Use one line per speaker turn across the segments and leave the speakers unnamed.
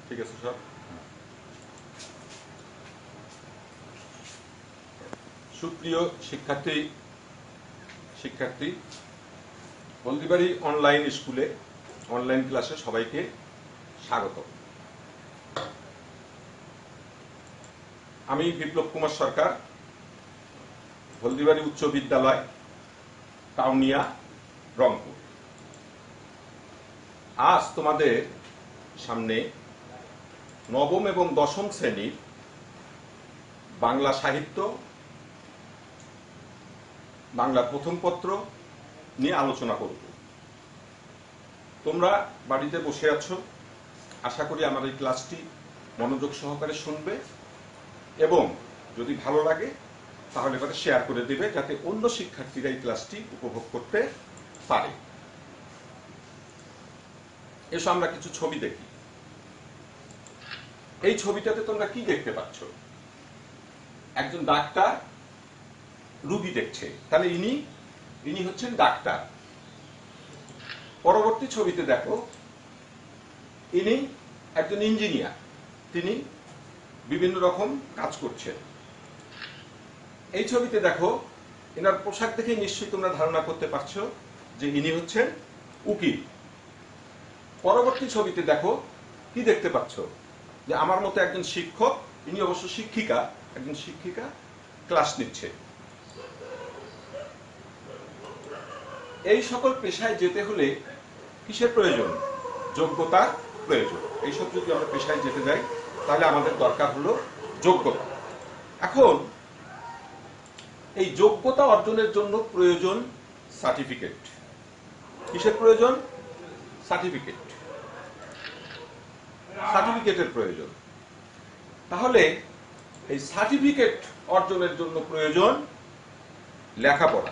ঠিক আছে স্যার। সুপ্রিয় শিক্ষার্থী হলদিবাড়ি অনলাইন স্কুলে অনলাইন ক্লাসে সবাইকে স্বাগত। আমি বিপ্লব কুমার সরকার, হলদিবাড়ি উচ্চ বিদ্যালয়, কাউনিয়া, রংপুর। আজ তোমাদের সামনে নবম এবং দশম শ্রেণীর বাংলা সাহিত্য, বাংলা প্রথম পত্র নিয়ে আলোচনা করব। তোমরা বাড়িতে বসে আছো, আশা করি আমার এই ক্লাসটি মনোযোগ সহকারে শুনবে এবং যদি ভালো লাগে তাহলে এবারে শেয়ার করে দেবে, যাতে অন্য শিক্ষার্থীরা এই ক্লাসটি উপভোগ করতে পারে। এসো আমরা কিছু ছবি দেখি। এই ছবিটাতে তোমরা কি দেখতে পাচ্ছ? একজন ডাক্তার রোগী দেখছে, তাহলে ইনি হচ্ছেন ডাক্তার। পরবর্তী ছবিতে দেখো, ইনি একজন ইঞ্জিনিয়ার, তিনি বিভিন্ন রকম কাজ করছেন। এই ছবিতে দেখো, এনার পোশাক দেখে নিশ্চয়ই তোমরা ধারণা করতে পারছো যে ইনি হচ্ছেন উকিল। পরবর্তী ছবিতে দেখো, কি দেখতে পাচ্ছ? যে আমার মতো একজন শিক্ষক, ইনি অবশ্য শিক্ষিকা, একজন শিক্ষিকা ক্লাস নিচ্ছে। এই সকল পেশায় যেতে হলে কিসের প্রয়োজন? যোগ্যতার প্রয়োজন। এইসব যদি আমরা পেশায় যেতে যাই তাহলে আমাদের দরকার হলো যোগ্যতা। এখন এই যোগ্যতা অর্জনের জন্য প্রয়োজন সার্টিফিকেট। কিসের প্রয়োজন? সার্টিফিকেটের প্রয়োজন। তাহলে এই সার্টিফিকেট অর্জনের জন্য প্রয়োজন লেখাপড়া,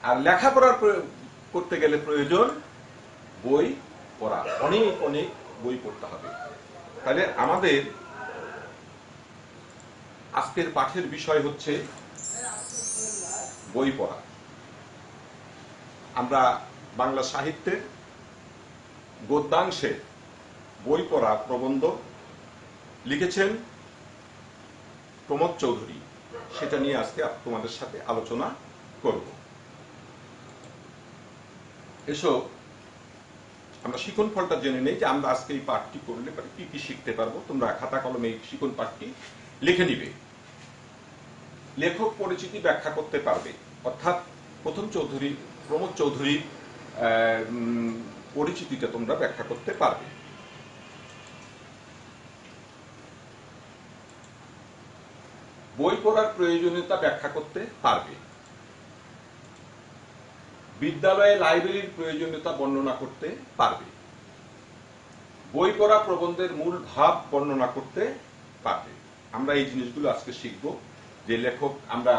আর লেখাপড়ার করতে গেলে প্রয়োজন বই পড়া। অনেক অনেক বই পড়তে হবে। তাহলে আমাদের আজকের পাঠের বিষয় হচ্ছে বই পড়া। আমরা বাংলা সাহিত্যের গদ্যাংশে বই পড়া প্রবন্ধ লিখেছেন প্রমোদ চৌধুরী। সেটা নিয়ে আজকে তোমাদের সাথে আলোচনা করব। এসো আমরা শিখন ফলটা জেনে নেই, যে আমরা আজকে এই পাঠটি করলে কি কি শিখতে পারবো। তোমরা খাতা কলমে এই শিখন পাঠটি লিখে নিবে। লেখক পরিচিতি ব্যাখ্যা করতে পারবে, অর্থাৎ প্রমোদ চৌধুরীর পরিচিতিটা তোমরা ব্যাখ্যা করতে পারবে। বই পড়ার প্রয়োজনীয়তা ব্যাখ্যা করতে পারবে। বিদ্যালয়ে লাইব্রেরির প্রয়োজনীয়তা বর্ণনা করতে পারবে। বই পড়া প্রবন্ধের মূল ভাব বর্ণনা করতে পারবে। আমরা এই জিনিসগুলো আজকে শিখব। যে লেখক, আমরা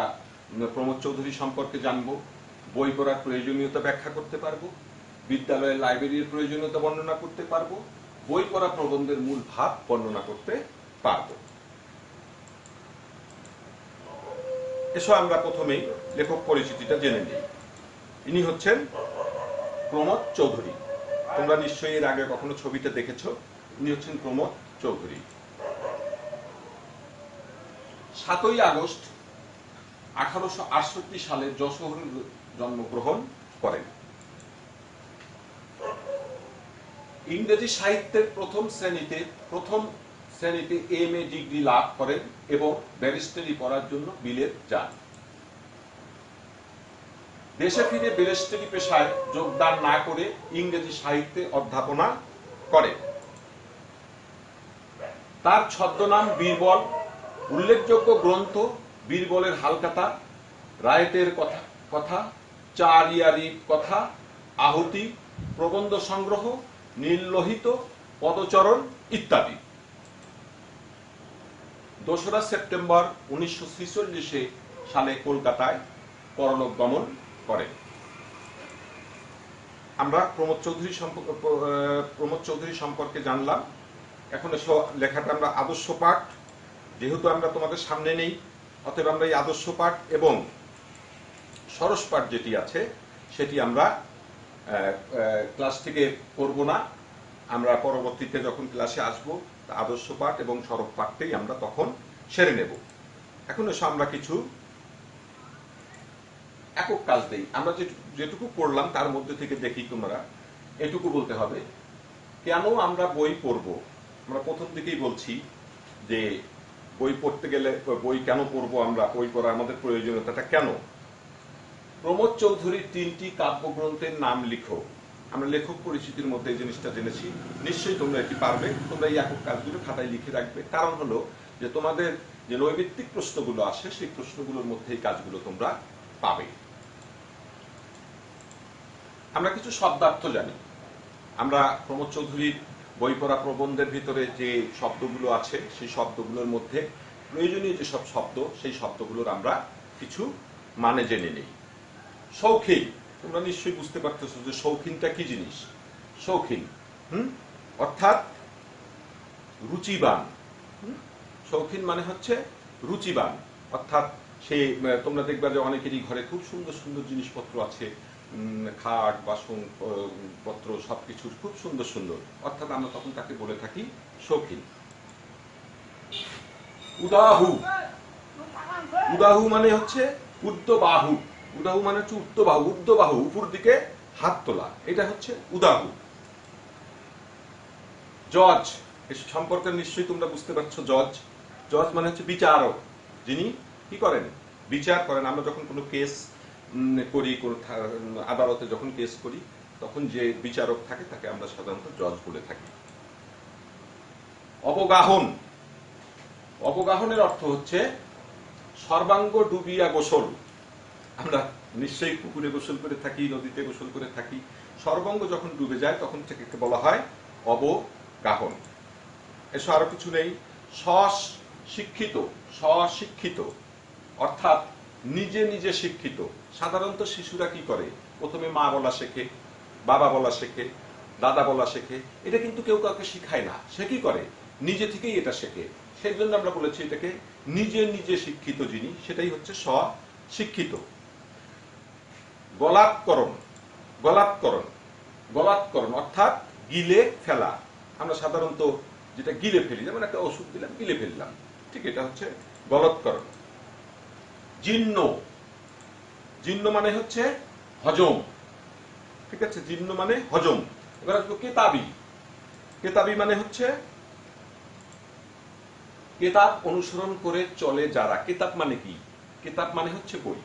প্রমোদ চৌধুরী সম্পর্কে জানবো, বই পড়ার প্রয়োজনীয়তা ব্যাখ্যা করতে পারবো, বিদ্যালয়ে লাইব্রেরির প্রয়োজনীয়তা বর্ণনা করতে পারবো, বই পড়া প্রবন্ধের মূল ভাব বর্ণনা করতে পারবো। এসো আমরা প্রথমেই লেখক পরিচিতিটা জেনে নিই। ইনি হচ্ছেন প্রমোদ চৌধুরী। তোমরা নিশ্চয়ই এর আগে কখনো ছবিটা দেখেছো। ইনি হচ্ছেন প্রমোদ চৌধুরী। 7ই আগস্ট 1868 সালে যশোহরে জন্মগ্রহণ করেন। ইংরেজি সাহিত্যের প্রথম শ্রেণীতে MA ডিগ্রি লাভ করেন এবং ব্যারিস্টারি পড়ার জন্য বিলেত যান। দেশে ফিরে ব্যারিস্টারি পেশায় যোগদান না করে ইংরেজি সাহিত্যে অধ্যাপনা করেন। তার ছদ্মনাম বীরবল। উল্লেখযোগ্য গ্রন্থ বীরবলের হালখাতা, রায়তের কথা, চারিয়ারির কথা, আহুতি, প্রবন্ধ সংগ্রহ, নীললোহিত, পদচরণ ইত্যাদি। 2রা সেপ্টেম্বর 1946 সালে কলকাতায় পরলোক গমন করেন। আমরা প্রমোদ চৌধুরী সম্পর্কে জানলাম। এখন এসো লেখাটা আমরা আদর্শ পাঠ, যেহেতু আমরা তোমাদের সামনে নেই, অতএব আমরা এই আদর্শ পাঠ এবং সরস পাঠ যেটি আছে সেটি আমরা ক্লাস থেকে করব না। আমরা পরবর্তীতে যখন ক্লাসে আসব আদর্শ পাঠ এবং সরব পাঠটাই আমরা তখন সেরে নেব। এখন এসে আমরা কিছু একক কাজ দেই। আমরা যেটুকু করলাম তার মধ্যে থেকে দেখি তোমরা এটুকু বলতে হবে, কেন আমরা বই পড়ব। আমরা প্রথম দিকেই বলছি যে বই পড়তে গেলে বই কেন পড়বো, আমরা বই পড়া আমাদের প্রয়োজনীয়তাটা কেন। প্রমোদ চৌধুরীর 3টি কাব্যগ্রন্থের নাম লিখো। আমরা লেখক পরিচিতির মধ্যে এই জিনিসটা জেনেছি, নিশ্চয়ই তোমরা এটি পারবে। তোমরা এই একক কাজগুলো খাতায় লিখে রাখবে, কারণ হলো যে তোমাদের যে নৈবিত্তিক প্রশ্নগুলো আসে সেই প্রশ্নগুলোর মধ্যে এই কাজগুলো তোমরা পাবে। আমরা কিছু শব্দার্থ জানি। আমরা প্রমোদ চৌধুরীর বই পড়া প্রবন্ধের ভিতরে যে শব্দগুলো আছে সেই শব্দগুলোর মধ্যে প্রয়োজনীয় যেসব শব্দ সেই শব্দগুলোর আমরা কিছু মানে জেনে নিই। শৌখিন, তোমরা নিশ্চয়ই বুঝতে পারতেছো যে শৌখিনটা কি জিনিস। শৌখিন অর্থাৎ রুচিবান। শৌখিন মানে হচ্ছে রুচিবান, অর্থাৎ সে তোমরা দেখবা যে অনেকেরই ঘরে খুব সুন্দর সুন্দর জিনিসপত্র আছে, খাট বাসন পত্র সবকিছু খুব সুন্দর সুন্দর, অর্থাৎ আমরা তখন তাকে বলে থাকি শৌখিন। উদাহু, উদাহু মানে হচ্ছে উর্ধ্ববাহু। উদাহু মানে হচ্ছে উর্ধ্ববাহু, উর্ধ্ববাহু উপর দিকে হাত তোলা, এটা হচ্ছে উদাহু। জজ, এর সম্পর্কে নিশ্চয়ই তোমরা বুঝতে পারছো। জজ, জজ মানে হচ্ছে বিচারক, যিনি কি করেন, বিচার করেন। আমরা যখন কোনো কেস করি, কোনো আদালতে যখন কেস করি তখন যে বিচারক থাকে তাকে আমরা সাধারণত জজ বলে থাকি। অবগাহন, অবগাহনের অর্থ হচ্ছে সর্বাঙ্গ ডুবিয়া গোসল। আমরা নিশ্চয়ই পুকুরে গোসল করে থাকি, নদীতে গোসল করে থাকি। সর্বাঙ্গ যখন ডুবে যায় তখন থেকে বলা হয় অবগাহন। এসব আরো কিছু নেই। স্বশিক্ষিত, স্বশিক্ষিত অর্থাৎ নিজে নিজে শিক্ষিত। সাধারণত শিশুরা কি করে, প্রথমে মা বলা শেখে, বাবা বলা শেখে, দাদা বলা শেখে। এটা কিন্তু কেউ কাউকে শিখায় না, সে কি করে নিজে থেকেই এটা শেখে। সেই জন্য আমরা বলেছি এটাকে নিজে নিজে শিক্ষিত যিনি, সেটাই হচ্ছে স্বশিক্ষিত। গলাৎকরণ, গলাৎকরণ, গলাৎকরণ অর্থাৎ গিলে ফেলা। আমরা সাধারণত যেটা গিলে ফেলি, যেমন একটা ওষুধ দিলাম গিলে ফেললাম, ঠিক এটা হচ্ছে গলাৎকরণ। জীর্ণ, জীর্ণ মানে হচ্ছে হজম, ঠিক আছে, জীর্ণ মানে হজম। এবার আসবো কেতাবি। কেতাবি মানে হচ্ছে কেতাব অনুসরণ করে চলে যারা। কেতাব মানে কি, কেতাব মানে হচ্ছে বই।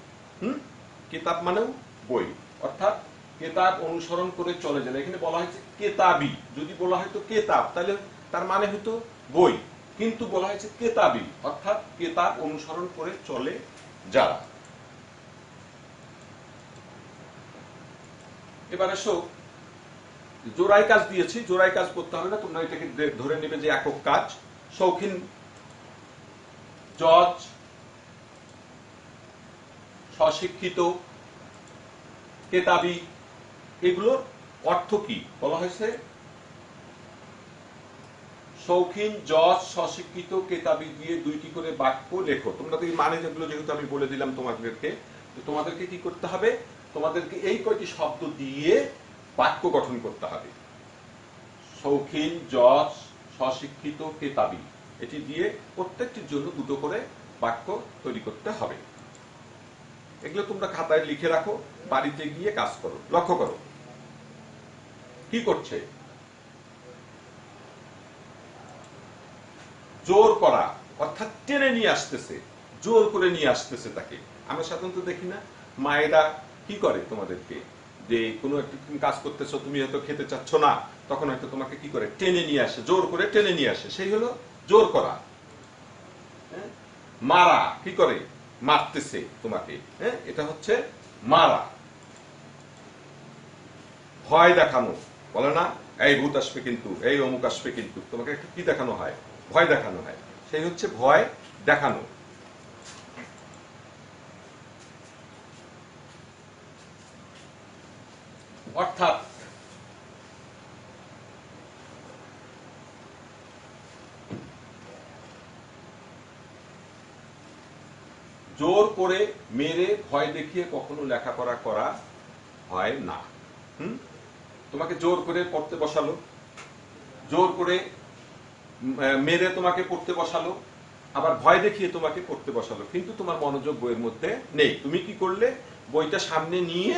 কেতাব মানেও বই, অর্থাৎ কেতাব অনুসরণ করে চলে যারা। এখানে বলা হয়েছে কেতাবি, যদি বলা হয়তো কেতাব তাহলে তার মানে হয়তো বই, কিন্তু বলা হয়েছে কেতাবি অর্থাৎ কেতাব অনুসরণ করে চলে যারা। এবার এসো জোড়াই কাজ দিয়েছি, জোড়াই কাজ করতে হবে না, তোমরা এটাকে ধরে নেবে যে একক কাজ। শৌখিন, জজ, স্বশিক্ষিত, কেতাবি, এগুলোর অর্থ কি বলা হয়েছে? শৌখিন, জজ, স্বশিক্ষিত, কেতাবি দিয়ে 2টি করে বাক্য লেখো। তোমরা তো এই মানে যেগুলো যেহেতু আমি বলে দিলাম তোমাদেরকে, তোমাদেরকে কি করতে হবে, তোমাদেরকে এই কয়টি শব্দ দিয়ে বাক্য গঠন করতে হবে। শৌখিন, জজ, স্বশিক্ষিত, কেতাবি, এটি দিয়ে প্রত্যেকটির জন্য 2টো করে বাক্য তৈরি করতে হবে। এগুলো তোমরা খাতায় লিখে রাখো, বাড়িতে গিয়ে কাজ করো। লক্ষ্য করো কি করছে, জোর করা অর্থাৎ টেনে নিয়ে আসতেছে, জোর করে নিয়ে আসতেছে তাকে। আমরা সাধারণত দেখি না মায়েরা কি করে তোমাদেরকে, যে কোনো একটা তুমি কাজ করতেছো, তুমি হয়তো খেতে চাচ্ছ না, তখন হয়তো তোমাকে কি করে টেনে নিয়ে আসে, জোর করে টেনে নিয়ে আসে, সেই হলো জোর করা। মারা, কি করে মারতেছে তোমাকে, এটা হচ্ছে মারা। ভয় দেখানো, বলে না এই ভূত আসবে কিন্তু, এই অমুক আসবে কিন্তু, তোমাকে একটু কি দেখানো হয়, ভয় দেখানো হয়, সেই হচ্ছে ভয় দেখানো। অর্থাৎ জোর করে মেরে ভয় দেখিয়ে কখনো লেখাপড়া করা হয় না। তোমাকে জোর করে পড়তে বসালো, জোর করে মেরে তোমাকে পড়তে বসালো, আবার ভয় দেখিয়ে তোমাকে পড়তে বসালো, কিন্তু তোমার মনোযোগ বইয়ের মধ্যে নেই। তুমি কি করলে? বইটা সামনে নিয়ে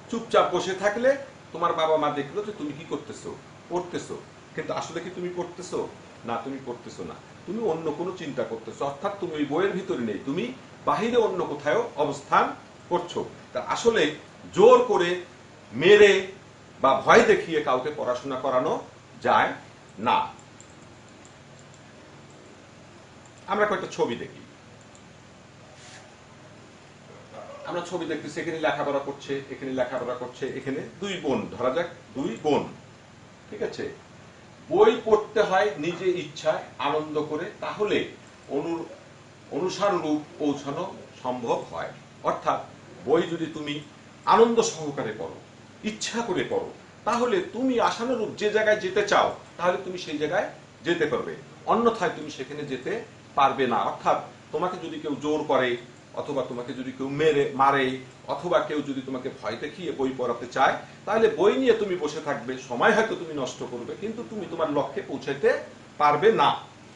চুপচাপ বসে থাকলে তোমার বাবা মা দেখলো যে তুমি কি করতেছো, পড়তেছো, কিন্তু আসলে কি তুমি পড়তেছো? না, তুমি পড়তেছো না, তুমি অন্য কোনো চিন্তা করতেছো, অর্থাৎ তুমি ওই বইয়ের ভিতরে নেই, তুমি বাহিরে অন্য কোথাও অবস্থান করছো। তা আসলে জোর করে মেরে বা ভয় দেখিয়ে কাউকে পড়াশোনা করানো যায় না। আমরা কয়েকটা ছবি দেখি। আমরা ছবি দেখতেছি, এখানে লেখাপড়া করছে, এখানে লেখাপড়া করছে, এখানে দুই বোন, ধরা যাক দুই বোন, ঠিক আছে। বই পড়তে হয় নিজে ইচ্ছায় আনন্দ করে, তাহলে অনুসারূপ পৌঁছানো সম্ভব হয়। অর্থাৎ বই যদি তুমি আনন্দ সহকারে পড়ো, ইচ্ছা করে পড়ো, তাহলে তুমি আশানুরূপ যে জায়গায় যেতে চাও তাহলে তুমি সেই জায়গায় যেতে পারবে, অন্যথায় তুমি সেখানে যেতে পারবে না। অর্থাৎ তোমাকে যদি কেউ জোর করে, অথবা তোমাকে যদি কেউ মারে, অথবা কেউ যদি তোমাকে ভয় দেখিয়ে বই পড়াতে চায়, তাহলে বই নিয়ে তুমি বসে থাকবে, সময় হয়তো তুমি নষ্ট করবে, কিন্তু তুমি তোমার লক্ষ্যে পৌঁছাতে পারবে না।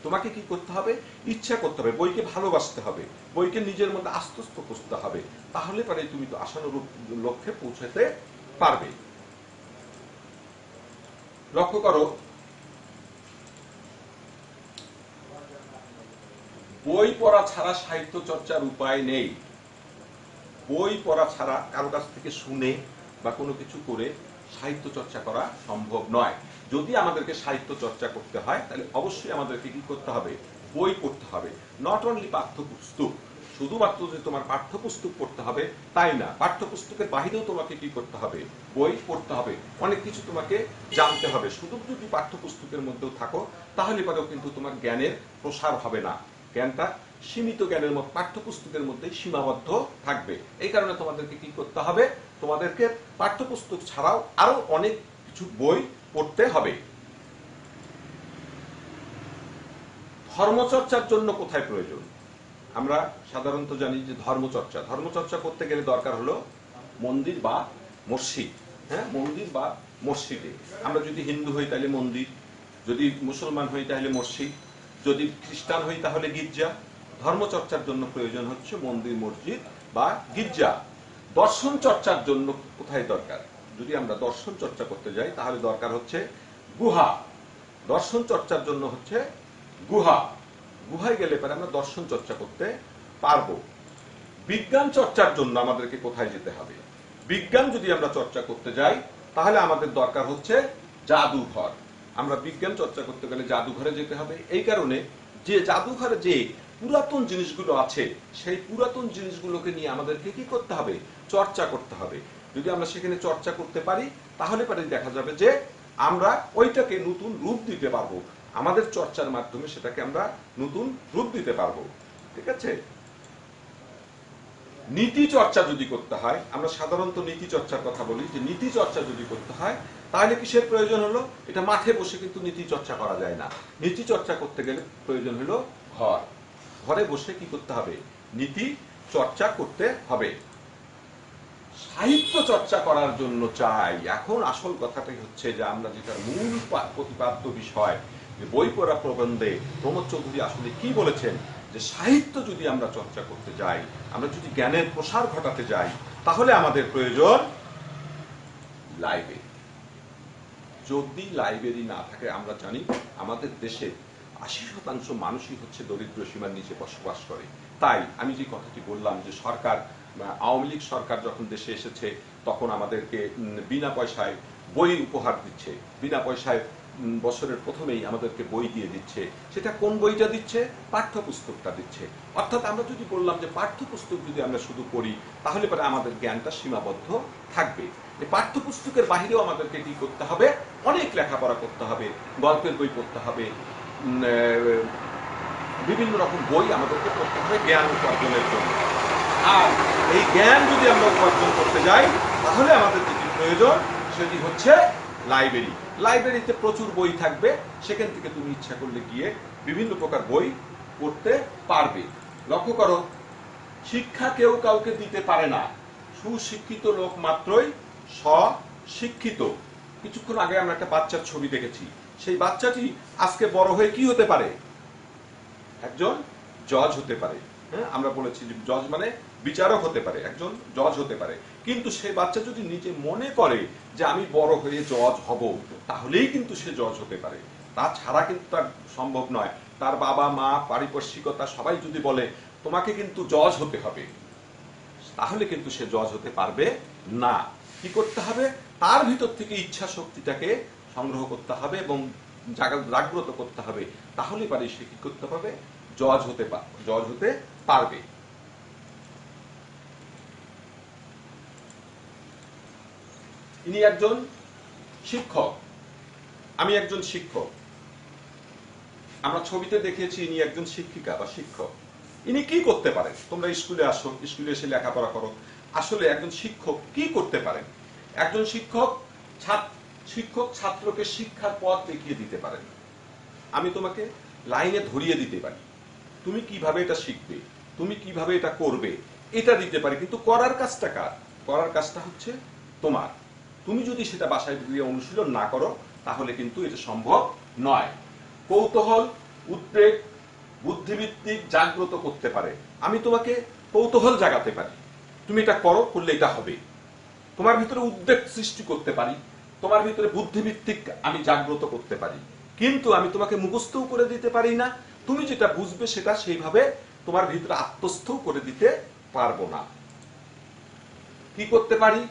তোমাকে কি করতে হবে? ইচ্ছা করতে হবে, বইকে ভালোবাসতে হবে, বইকে নিজের মধ্যে আস্তস্ত করতে হবে, তাহলে পরে তুমি তো আশানুরূপ লক্ষ্যে পৌঁছাতে পারবে। লক্ষ্য করো, বই পড়া ছাড়া সাহিত্য চর্চার উপায় নেই। বই পড়া ছাড়া কারো কাছ থেকে শুনে বা কোনো কিছু করে সাহিত্য চর্চা করা সম্ভব নয়। যদি আমাদেরকে সাহিত্য চর্চা করতে হয় তাহলে অবশ্যই আমাদেরকে কি করতে হবে? বই পড়তে হবে। নট অনলি পাঠ্যপুস্তক, শুধুমাত্র যে তোমার পাঠ্যপুস্তক পড়তে হবে তাই না, পাঠ্যপুস্তকের বাহিরেও তোমাকে কি করতে হবে? বই পড়তে হবে, অনেক কিছু তোমাকে জানতে হবে। শুধু যদি পাঠ্যপুস্তকের মধ্যেও থাকো তাহলে পরেও কিন্তু তোমার জ্ঞানের প্রসার হবে না, জ্ঞানটা সীমিত জ্ঞানের মধ্যে, পাঠ্যপুস্তকের মধ্যে সীমাবদ্ধ থাকবে। এই কারণে তোমাদেরকে কি করতে হবে? তোমাদেরকে পাঠ্যপুস্তক ছাড়াও আরো অনেক কিছু বই পড়তে হবে। ধর্মচর্চার জন্য কোথায় প্রয়োজন? আমরা সাধারণত জানি যে ধর্মচর্চা করতে গেলে দরকার হলো মন্দির বা মসজিদ। হ্যাঁ, মন্দির বা মসজিদে। আমরা যদি হিন্দু হই তাহলে মন্দির, যদি মুসলমান হই তাহলে মসজিদ, যদি খ্রিস্টান হই তাহলে গির্জা। ধর্মচর্চার জন্য প্রয়োজন হচ্ছে মন্দির, মসজিদ বা গির্জা। দর্শন চর্চার জন্য কোথায় দরকার? যদি আমরা দর্শন চর্চা করতে যাই তাহলে দরকার হচ্ছে গুহা। দর্শন চর্চার জন্য হচ্ছে গুহা। গুহায় গেলে পরে আমরা দর্শন চর্চা করতে পারবো। বিজ্ঞান চর্চার জন্য আমাদেরকে কোথায় যেতে হবে? বিজ্ঞান যদি আমরা চর্চা করতে যাই তাহলে আমাদের দরকার হচ্ছে জাদুঘর। আমরা বিজ্ঞান চর্চা করতে গেলে জাদুঘরে যেতে হবে। এই কারণে যে জাদুঘরে যে পুরাতন জিনিসগুলো আছে সেই পুরাতন জিনিসগুলোকে নিয়ে আমাদেরকে কি করতে হবে? চর্চা করতে হবে। যদি আমরা সেখানে চর্চা করতে পারি তাহলে পরে দেখা যাবে যে আমরা ওইটাকে নতুন রূপ দিতে পারবো, আমাদের চর্চার মাধ্যমে সেটাকে আমরা নতুন রূপ দিতে পারবো। ঠিক আছে। নীতি চর্চা যদি করতে হয়, আমরা সাধারণত নীতি চর্চার কথা বলি, যে নীতি চর্চা যদি করতে হয় তাহলে কিসের প্রয়োজন হলো? এটা মাঠে বসে কিন্তু নীতি চর্চা করা যায় না। নীতি চর্চা করতে গেলে প্রয়োজন হলো ঘর। ঘরে বসে কি করতে হবে? নীতি চর্চা করতে হবে। সাহিত্য চর্চা করার জন্য চাই, এখন আসল কথাটাই হচ্ছে যে আমরা যেটা মূল প্রতিপাদ্য বিষয়, যে বই পড়া প্রবন্ধে প্রমোদ চৌধুরী আসলে কি বলেছেন, যে সাহিত্য যদি আমরা চর্চা করতে যাই, আমরা যদি জ্ঞানের প্রসার ঘটাতে যাই, তাহলে আমাদের প্রয়োজন লাইব্রেরি। যদি লাইব্রেরি না থাকে, আমরা জানি আমাদের দেশে ৮০% মানুষই হচ্ছে দরিদ্র সীমার নিচে বসবাস করে। তাই আমি যে কথাটি বললাম যে সরকার, আওয়ামী লীগ সরকার যখন দেশে এসেছে তখন আমাদেরকে বিনা পয়সায় বই উপহার দিচ্ছে, বিনা পয়সায় বছরের প্রথমেই আমাদেরকে বই দিয়ে দিচ্ছে। সেটা কোন বইটা দিচ্ছে? পাঠ্যপুস্তকটা দিচ্ছে। অর্থাৎ আমরা যদি বললাম যে পাঠ্যপুস্তক যদি আমরা শুধু পড়ি তাহলে পরে আমাদের জ্ঞানটা সীমাবদ্ধ থাকবে। এই পাঠ্যপুস্তকের বাহিরেও আমাদেরকে কি করতে হবে? অনেক লেখাপড়া করতে হবে, গল্পের বই পড়তে হবে, বিভিন্ন রকম বই আমাদেরকে পড়তে হবে জ্ঞান উপার্জনের জন্য। আর এই জ্ঞান যদি আমরা উপার্জন করতে যাই তাহলে আমাদের যেটি প্রয়োজন সেটি হচ্ছে লাইব্রেরি। লাইব্রেরিতে প্রচুর বই থাকবে, সেখান থেকে তুমি ইচ্ছা করলে গিয়ে বিভিন্ন প্রকার বই পড়তে পারবে। লক্ষ্য করো, শিক্ষা কেউ কাউকে দিতে পারে না, সুশিক্ষিত লোক মাত্রই স্বশিক্ষিত। কিছুক্ষণ আগে আমরা একটা বাচ্চার ছবি দেখেছি, সেই বাচ্চাটি আজকে বড় হয়ে কি হতে পারে? একজন জজ হতে পারে। হ্যাঁ, আমরা বলেছি যে জজ মানে বিচারক হতে পারে, একজন জজ হতে পারে। কিন্তু সেই বাচ্চা যদি নিজে মনে করে যে আমি বড় হয়ে জজ হব, তাহলেই কিন্তু সে জজ হতে পারে। তাছাড়া কিন্তু তার সম্ভব নয়। তার বাবা মা, পারিপার্শ্বিকতা সবাই যদি বলে তোমাকে কিন্তু জজ হতে হবে, তাহলে কিন্তু সে জজ হতে পারবে না। কি করতে হবে? তার ভিতর থেকে ইচ্ছা শক্তিটাকে সংগ্রহ করতে হবে এবং জাগ্রত করতে হবে, তাহলে পারে সে কি করতে পারবে? জজ হতে পারবে। ইনি একজন শিক্ষক, আমি একজন শিক্ষক। আমরা ছবিতে দেখেছি ইনি একজন শিক্ষিকা বা শিক্ষক। ইনি কি করতে পারেন? তোমরা স্কুলে আসো, স্কুলে এসে লেখাপড়া করো। আসলে একজন শিক্ষক কি করতে পারেন? একজন শিক্ষক ছাত্রকে শিক্ষার পথ দেখিয়ে দিতে পারেন। আমি তোমাকে লাইনে ধরিয়ে দিতে পারি, তুমি কিভাবে এটা শিখবে, তুমি কিভাবে এটা করবে, এটা দিতে পারি। কিন্তু করার কাজটা কার? করার কাজটা হচ্ছে তোমার। তুমি যদি সেটা বাসায় গিয়ে অনুশীলন না করো, তাহলে কিন্তু এটা সম্ভব নয়। কৌতূহল, উদ্বেগ, বুদ্ধিভিত্তিক জাগ্রত করতে পারে। আমি তোমাকে কৌতূহল জাগাতে পারি, তুমি এটা করো, করলে এটা হবে। তোমার ভিতরে উদ্বেগ সৃষ্টি করতে পারি, তোমার ভিতরে বুদ্ধিভিত্তিক আমি জাগ্রত করতে পারি। কিন্তু আমি তোমাকে মুখস্থও করে দিতে পারি না, তুমি যেটা বুঝবে সেটা সেইভাবে তোমার ভিতরে আত্মস্থও করে দিতে পারবো না। কি করতে পারি?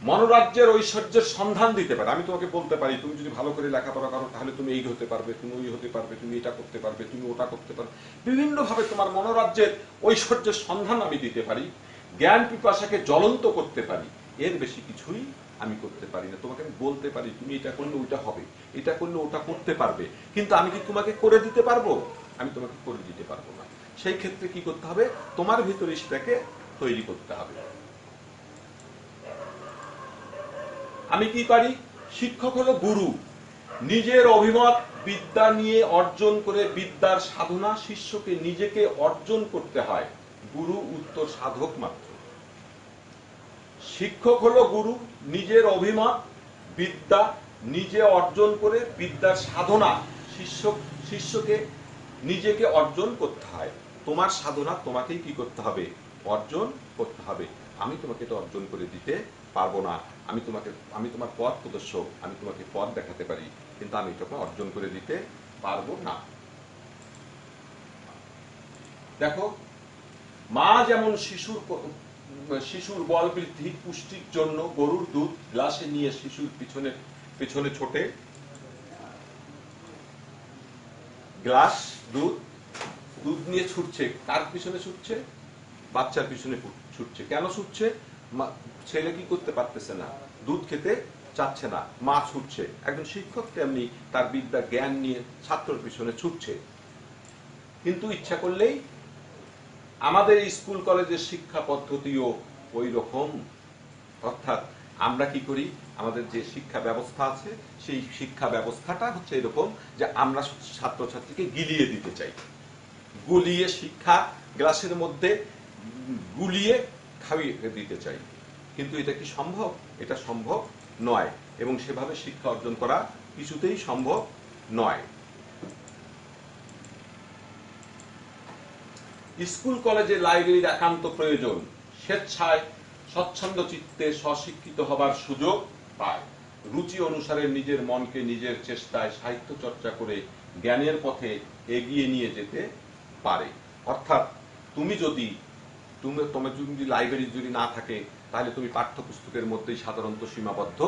মনোরাজ্যের ঐশ্বর্যের সন্ধান দিতে পারে। আমি তোমাকে বলতে পারি তুমি যদি ভালো করে লেখাপড়া করো তাহলে তুমি এই হতে পারবে, তুমি ওই হতে পারবে, তুমি এটা করতে পারবে, তুমি ওটা করতে পারবে। বিভিন্ন ভাবে তোমার মনোরাজ্যের ঐশ্বর্যের সন্ধান আমি দিতে পারি, জ্ঞান পিপাসাকে জ্বলন্ত করতে পারি। এর বেশি কিছুই আমি করতে পারি না। তোমাকে আমি বলতে পারি তুমি এটা করলে ওইটা হবে, এটা করলে ওটা করতে পারবে, কিন্তু আমি কি তোমাকে করে দিতে পারবো? আমি তোমাকে করে দিতে পারবো না। সেই ক্ষেত্রে কি করতে হবে? তোমার ভিতরে সেটাকে তৈরি করতে হবে। আমি কি পারি? শিক্ষক হলো গুরু, নিজের অভিমত বিদ্যা নিয়ে অর্জন করে বিদ্যার সাধনা শিষ্যকে নিজেকে অর্জন করতে হয়। গুরু উত্তর সাধক মাত্র। শিক্ষক হলো গুরু, নিজের অভিমত বিদ্যা নিজে অর্জন করে বিদ্যার সাধনা শিষ্যকে নিজেকে অর্জন করতে হয়। তোমার সাধনা তোমাকেই কি করতে হবে? অর্জন করতে হবে। আমি তোমাকে এটা অর্জন করে দিতে পারবো না। আমি তোমার পথ প্রদর্শক, আমি তোমাকে পথ দেখাতে পারি, কিন্তু আমি তোমাকে অর্জন করে দিতে পারবো না। দেখো, মা যেমন শিশুর বল বৃদ্ধি পুষ্টির জন্য গরুর দুধ গ্লাসে নিয়ে শিশুর পিছনে ছোটে, গ্লাস দুধ নিয়ে ছুটছে। কার পিছনে ছুটছে? বাচ্চার পিছনে ছুটছে। কেন ছুটছে? ছেলে কি করতে পারতেছে না, দুধ খেতে চাচ্ছে না, মা ছুটছে। একজন শিক্ষক তেমনি তার বিদ্যা জ্ঞান নিয়ে ছাত্রের পিছনে ছুটছে। কিন্তু ইচ্ছা করলেই আমাদের স্কুল কলেজের শিক্ষা পদ্ধতিও ওই রকম। অর্থাৎ আমরা কি করি? আমাদের যে শিক্ষা ব্যবস্থা আছে সেই শিক্ষা ব্যবস্থাটা হচ্ছে এরকম যে আমরা ছাত্রছাত্রীকে গিলিয়ে দিতে চাই, গুলিয়ে শিক্ষা গ্লাসের মধ্যে গুলিয়ে খাইয়ে দিতে চাই। কিন্তু এটা কি সম্ভব? এটা সম্ভব নয়, এবং সেভাবে শিক্ষা অর্জন করা কিছুতেই সম্ভব নয়। স্কুল কলেজে লাইব্রেরির একান্ত প্রয়োজন। স্বেচ্ছায় স্বচ্ছন্দ চিত্তে স্বশিক্ষিত হবার সুযোগ পায়। রুচি অনুসারে নিজের মনকে নিজের চেষ্টায় সাহিত্য চর্চা করে জ্ঞানের পথে এগিয়ে নিয়ে যেতে পারে। অর্থাৎ তুমি যদি লাইব্রেরি যদি না থাকে, তাহলে তুমি পাঠ্যপুস্তকের মধ্যেই সাধারণত সীমাবদ্ধ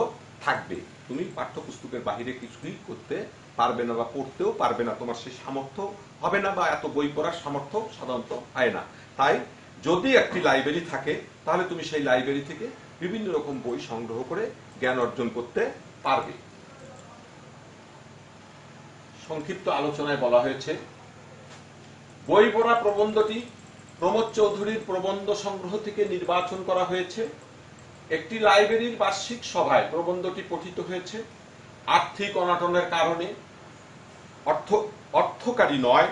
থাকবে। তুমি পাঠ্যপুস্তকের বাহিরে কিছুই করতে পারবে না বা পড়তেও পারবে না, তোমার সেই সামর্থ্য হবে না বা এত বই পড়ার সামর্থ্য সাধারণত হয় না। তাই যদি একটি লাইব্রেরি থাকে, তাহলে তুমি সেই লাইব্রেরি থেকে বিভিন্ন রকম বই সংগ্রহ করে জ্ঞান অর্জন করতে পারবে। সংক্ষিপ্ত আলোচনায় বলা হয়েছে, বই পড়া প্রবন্ধটি প্রমোদ চৌধুরীর প্রবন্ধ সংগ্রহ থেকে নির্বাচন করা হয়েছে। একটি লাইব্রেরির বার্ষিক সভায় প্রবন্ধটি পঠিত হয়েছে। আর্থিক অনটনের কারণে অর্থকারী নয়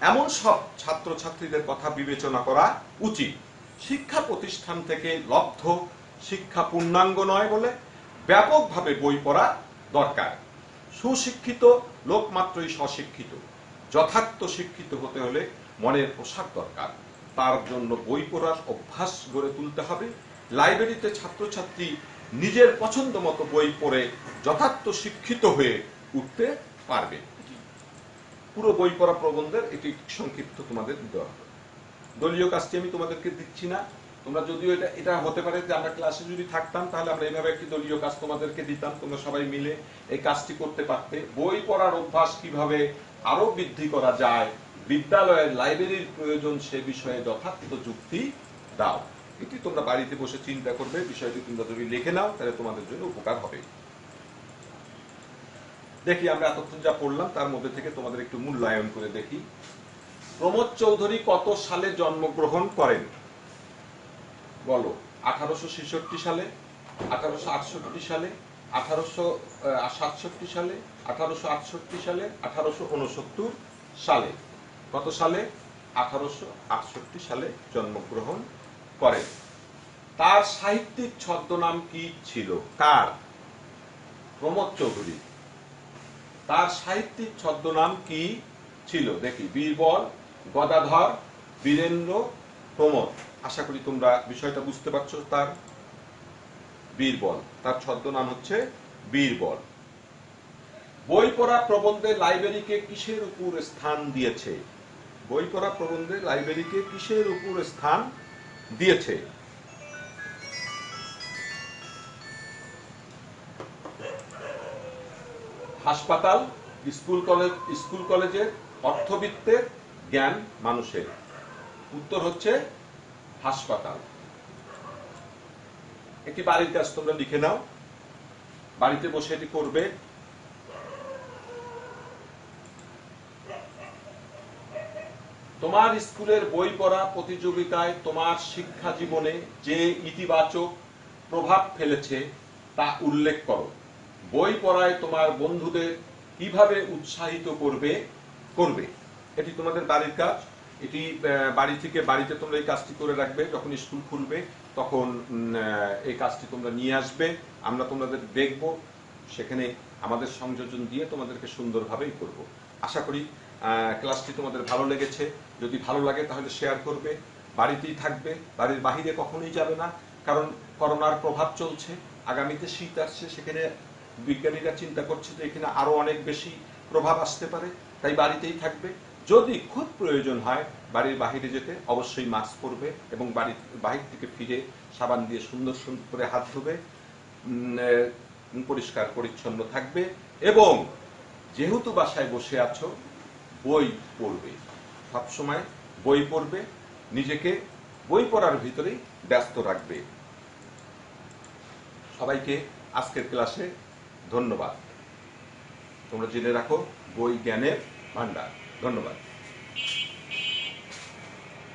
এমন সব ছাত্রছাত্রীদের কথা বিবেচনা করা উচিত। শিক্ষা প্রতিষ্ঠান থেকে লব্ধ শিক্ষা পূর্ণাঙ্গ নয় বলে ব্যাপকভাবে বই পড়া দরকার। সুশিক্ষিত লোক মাত্রই স্বশিক্ষিত। যথার্থ শিক্ষিত হতে হলে মনের প্রসার দরকার। তার জন্য বই পড়ার অভ্যাস গড়ে তুলতে হবে। লাইব্রেরিতে ছাত্রছাত্রী নিজের পছন্দ মতো বই পড়ে যথার্থ শিক্ষিত হয়ে উঠতে পারবে। পুরো বই পড়া প্রবন্ধের এটি সংক্ষিপ্ত তোমাদের দেওয়া হবে। দলীয় কাজটি আমি তোমাদেরকে দিচ্ছি না। তোমরা যদিও এটা হতে পারে যে আমরা ক্লাসে যদি থাকতাম তাহলে আমরা এইভাবে একটি দলীয় কাজ তোমাদেরকে দিতাম, তোমরা সবাই মিলে এই কাজটি করতে পারতে। বই পড়ার অভ্যাস কিভাবে আরো বৃদ্ধি করা যায়, বিদ্যালয়ের লাইব্রেরির প্রয়োজন সে বিষয়ে যথার্থ যুক্তি দাও। এটি তোমরা বাড়িতে বসে চিন্তা করবে, বিষয়টি তোমরা যদি লিখে নাও তাহলে তোমাদের জন্য উপকার হবে। দেখি আমরা এতক্ষণ যা পড়লাম তার মধ্যে থেকে তোমাদের একটু মূল্যায়ন করে দেখি। প্রমোদ চৌধুরী কত সালে জন্মগ্রহণ করেন? বলো। 1866 সালে, 1868 সালে, 1867 সালে, 1868 সালে, 1869 সালে। কত সালে? 1868 সালে জন্মগ্রহণ করেন। তার সাহিত্যিক ছদ্মনাম কি ছিল? কার? প্রমোদ চৌধুরী। তার সাহিত্যিক ছদ্মনাম কি ছিল? দেখি। বীরবল, গদাধর, বীরেন্দ্র, প্রমোদ। আশা করি তোমরা বিষয়টা বুঝতে পারছো। তার বীরবল, তার ছদ্মনাম হচ্ছে বীরবল। বই পড়া প্রবন্ধে লাইব্রেরিকে কিসের উপর স্থান দিয়েছে? বই পড়া প্রবন্ধে লাইব্রেরিকে কিসের উপর স্থান দিয়েছে? হাসপাতাল, স্কুল কলেজের, অর্থবিত্তের, জ্ঞান মানুষের। উত্তর হচ্ছে হাসপাতাল। একটি বাড়ির কাজ তোমরা লিখে নাও, বাড়িতে বসে এটি করবে। তোমার স্কুলের বই পড়া প্রতিযোগিতায় তোমার শিক্ষা জীবনে যে ইতিবাচক প্রভাব ফেলেছে তা উল্লেখ করো। বই পড়ায় তোমার বন্ধুদের কিভাবে উৎসাহিত করবে। এটি তোমাদের বাড়ির কাজ। এটি বাড়ি থেকে বাড়িতে তোমরা এই কাজটি করে রাখবে। যখন স্কুল খুলবে তখন এই কাজটি তোমরা নিয়ে আসবে, আমরা তোমাদের দেখব, সেখানে আমাদের সংযোজন দিয়ে তোমাদেরকে সুন্দরভাবেই করব। আশা করি ক্লাসটি তোমাদের ভালো লেগেছে। যদি ভালো লাগে তাহলে শেয়ার করবে। বাড়িতেই থাকবে, বাড়ির বাহিরে কখনোই যাবে না, কারণ করোনার প্রভাব চলছে। আগামীতে শীত আসছে, সেখানে বিজ্ঞানীরা চিন্তা করছে যে এখানে আরো অনেক বেশি প্রভাব আসতে পারে, তাই বাড়িতেই থাকবে। যদি খুব প্রয়োজন হয় বাড়ির বাহিরে যেতে অবশ্যই মাস্ক পরবে এবং বাড়ির বাহির থেকে ফিরে সাবান দিয়ে সুন্দর সুন্দর করে হাত ধোবে, পরিষ্কার পরিচ্ছন্ন থাকবে এবং যেহেতু বাসায় বসে আছো বই পড়বে, সবসময় বই পড়বে, নিজেকে বই পড়ার ভিতরেই ব্যস্ত রাখবে। সবাইকে আজকের ক্লাসে ধন্যবাদ। তোমরা জেনে রাখো বই জ্ঞানের ভান্ডার। ধন্যবাদ।